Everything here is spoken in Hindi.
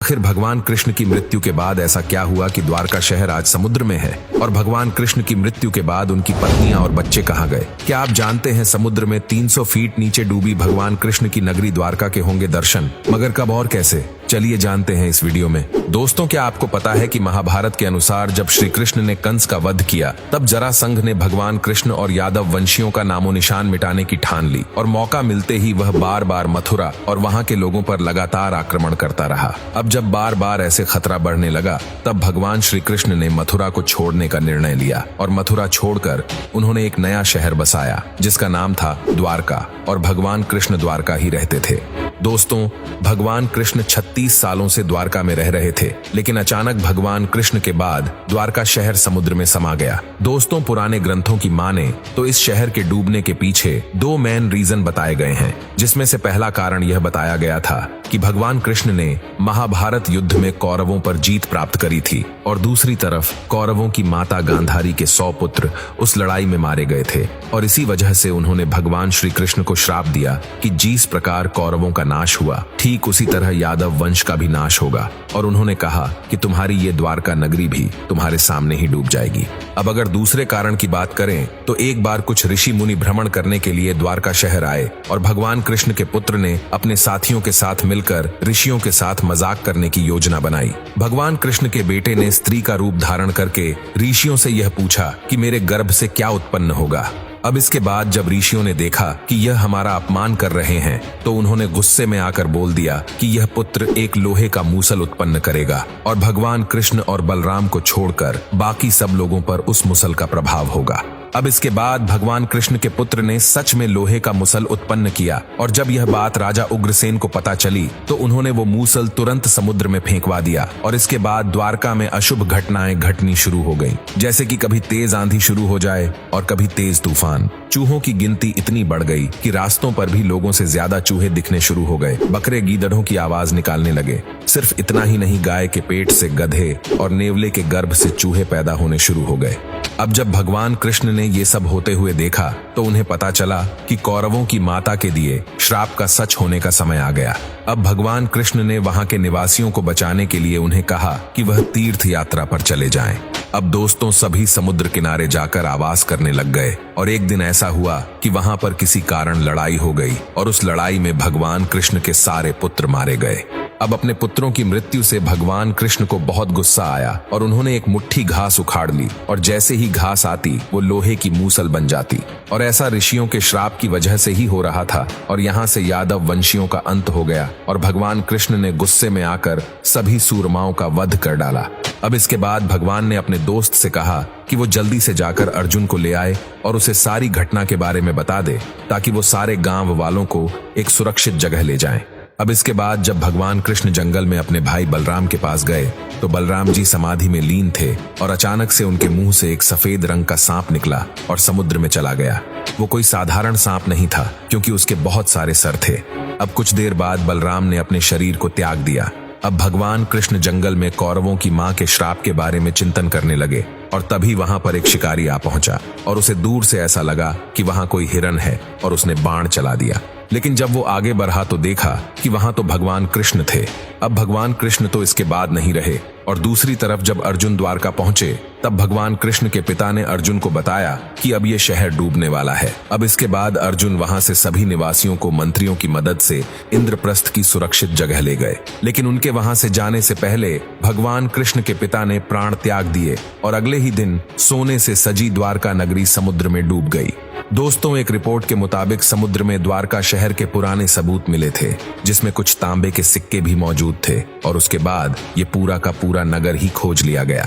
आखिर भगवान कृष्ण की मृत्यु के बाद ऐसा क्या हुआ कि द्वारका शहर आज समुद्र में है? और भगवान कृष्ण की मृत्यु के बाद उनकी पत्नियां और बच्चे कहां गए? क्या आप जानते हैं समुद्र में 300 फीट नीचे डूबी भगवान कृष्ण की नगरी द्वारका के होंगे दर्शन? मगर कब और कैसे? चलिए जानते हैं इस वीडियो में। दोस्तों, क्या आपको पता है कि महाभारत के अनुसार जब श्री कृष्ण ने कंस का वध किया तब जरासंध ने भगवान कृष्ण और यादव वंशियों का नामो निशान मिटाने की ठान ली और मौका मिलते ही वह बार बार मथुरा और वहां के लोगों पर लगातार आक्रमण करता रहा। अब जब बार बार ऐसे खतरा बढ़ने लगा तब भगवान श्री कृष्ण ने मथुरा को छोड़ने का निर्णय लिया और मथुरा छोड़कर उन्होंने एक नया शहर बसाया जिसका नाम था द्वारका, और भगवान कृष्ण द्वारका ही रहते थे। दोस्तों, भगवान कृष्ण 36 सालों से द्वारका में रह रहे थे, लेकिन अचानक भगवान कृष्ण के बाद द्वारका शहर समुद्र में समा गया। दोस्तों, पुराने ग्रंथों की माने तो इस शहर के डूबने के पीछे 2 मेन रीजन बताए गए हैं, जिसमें से पहला कारण यह बताया गया था कि भगवान कृष्ण ने महाभारत युद्ध में कौरवों पर जीत प्राप्त करी थी और दूसरी तरफ कौरवों की माता गांधारी के 100 पुत्र उस लड़ाई में मारे गए थे और इसी वजह से उन्होंने भगवान श्री कृष्ण को श्राप दिया कि जिस प्रकार कौरवों का नाश हुआ ठीक उसी तरह यादव वंश का भी नाश होगा, और उन्होंने कहा कि तुम्हारी ये द्वारका नगरी भी तुम्हारे सामने ही डूब जाएगी। अब अगर दूसरे कारण की बात करें तो एक बार कुछ ऋषि मुनि भ्रमण करने के लिए द्वारका शहर आए और भगवान कृष्ण के पुत्र ने अपने साथियों के साथ मिलकर ऋषियों के साथ मजाक करने की योजना बनाई। भगवान कृष्ण के बेटे ने स्त्री का रूप धारण करके ऋषियों से यह पूछा कि मेरे गर्भ से क्या उत्पन्न होगा। अब इसके बाद जब ऋषियों ने देखा कि यह हमारा अपमान कर रहे हैं तो उन्होंने गुस्से में आकर बोल दिया कि यह पुत्र एक लोहे का मूसल उत्पन्न करेगा और भगवान कृष्ण और बलराम को छोड़कर बाकी सब लोगों पर उस मूसल का प्रभाव होगा। अब इसके बाद भगवान कृष्ण के पुत्र ने सच में लोहे का मूसल उत्पन्न किया और जब यह बात राजा उग्रसेन को पता चली तो उन्होंने वो मूसल तुरंत समुद्र में फेंकवा दिया और इसके बाद द्वारका में अशुभ घटनाएं घटनी शुरू हो गईं, जैसे कि कभी तेज आंधी शुरू हो जाए और कभी तेज तूफान। चूहों की गिनती इतनी बढ़ गई कि रास्तों पर भी लोगों से ज्यादा चूहे दिखने शुरू हो गए। बकरे गीदड़ों की आवाज निकालने लगे। सिर्फ इतना ही नहीं, गाय के पेट से गधे और नेवले के गर्भ से चूहे पैदा होने शुरू हो गए। अब जब भगवान कृष्ण ने ये सब होते हुए देखा तो उन्हें पता चला कि कौरवों की माता के दिए श्राप का सच होने का समय आ गया। अब भगवान कृष्ण ने वहां के निवासियों को बचाने के लिए उन्हें कहा कि वह तीर्थ यात्रा पर चले जाएं। अब दोस्तों, सभी समुद्र किनारे जाकर आवास करने लग गए और एक दिन ऐसा हुआ कि वहां पर किसी कारण लड़ाई हो गई और उस लड़ाई में भगवान कृष्ण के सारे पुत्र मारे गए। अब अपने पुत्रों की मृत्यु से भगवान कृष्ण को बहुत गुस्सा आया और उन्होंने एक मुट्ठी घास उखाड़ ली और जैसे ही घास आती वो लोहे की मूसल बन जाती, और ऐसा ऋषियों के श्राप की वजह से ही हो रहा था और यहाँ से यादव वंशियों का अंत हो गया और भगवान कृष्ण ने गुस्से में आकर सभी सूरमाओं का वध कर डाला। अब इसके बाद भगवान ने अपने दोस्त से कहा कि वो जल्दी से जाकर अर्जुन को ले आए और उसे सारी घटना के बारे में बता दे ताकि वो सारे गांव वालों को एक सुरक्षित जगह ले जाएं। अब इसके बाद जब भगवान कृष्ण जंगल में अपने भाई बलराम के पास गए तो बलराम जी समाधि में लीन थे और अचानक से उनके मुंह से एक सफेद रंग का सांप निकला और समुद्र में चला गया। वो कोई साधारण सांप नहीं था क्योंकि उसके बहुत सारे सर थे। अब कुछ देर बाद बलराम ने अपने शरीर को त्याग दिया। अब भगवान कृष्ण जंगल में कौरवों की मां के श्राप के बारे में चिंतन करने लगे और तभी वहां पर एक शिकारी आ पहुंचा और उसे दूर से ऐसा लगा कि वहां कोई हिरन है और उसने बाण चला दिया। लेकिन जब वो आगे बढ़ा तो देखा कि वहां तो भगवान कृष्ण थे। अब भगवान कृष्ण तो इसके बाद नहीं रहे और दूसरी तरफ जब अर्जुन द्वारका पहुंचे तब भगवान कृष्ण के पिता ने अर्जुन को बताया कि अब ये शहर डूबने वाला है। अब इसके बाद अर्जुन वहां से सभी निवासियों को मंत्रियों की मदद से इंद्रप्रस्थ की सुरक्षित जगह ले गए, लेकिन उनके वहां से जाने से पहले भगवान कृष्ण के पिता ने प्राण त्याग दिए और अगले ही दिन सोने से सजी द्वारका नगरी समुद्र में डूब गई। दोस्तों, एक रिपोर्ट के मुताबिक समुद्र में द्वारका शहर के पुराने सबूत मिले थे जिसमें कुछ तांबे के सिक्के भी मौजूद थे और उसके बाद ये पूरा का पूरा नगर ही खोज लिया गया।